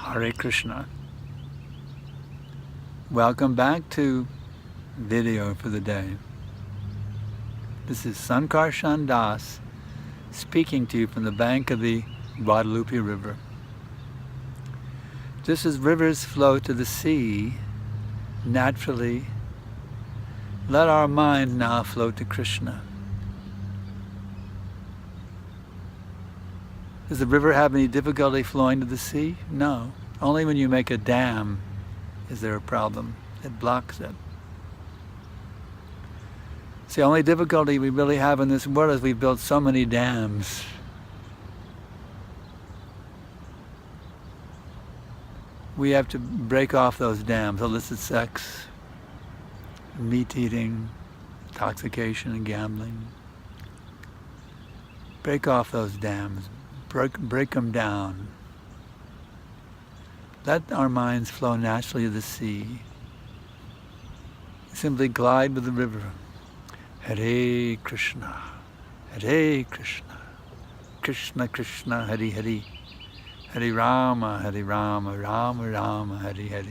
Hare Krishna. Welcome back to video for the day. This is Sankarshan Das speaking to you from the bank of the Guadalupe River. Just as rivers flow to the sea naturally, let our mind now flow to Krishna. Does the river have any difficulty flowing to the sea? No. Only when you make a dam is there a problem. It blocks it. It's the only difficulty we really have in this world is we've built so many dams. We have to break off those dams: illicit sex, meat eating, intoxication and gambling. Break off those dams. Break them down. Let our minds flow naturally to the sea. Simply glide with the river. Hare Krishna, Hare Krishna, Krishna Krishna, Hare Hare, Hare Rama, Rama Rama, Hare Hare.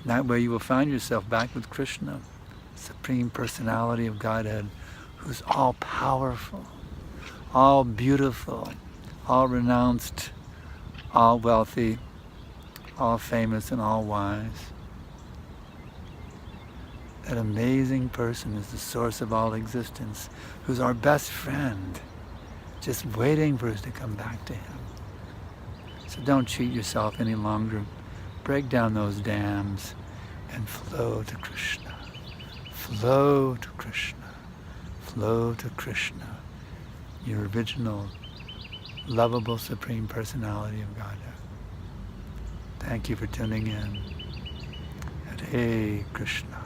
That way you will find yourself back with Krishna, Supreme Personality of Godhead, who's all powerful, all beautiful, all renounced, all wealthy, all famous and all wise. That amazing person is the source of all existence, who's our best friend, just waiting for us to come back to him. So don't cheat yourself any longer. Break down those dams and flow to Krishna. Flow to Krishna. Flow to Krishna, your original, lovable Supreme Personality of Godhead. Thank you for tuning in. Hare Krishna.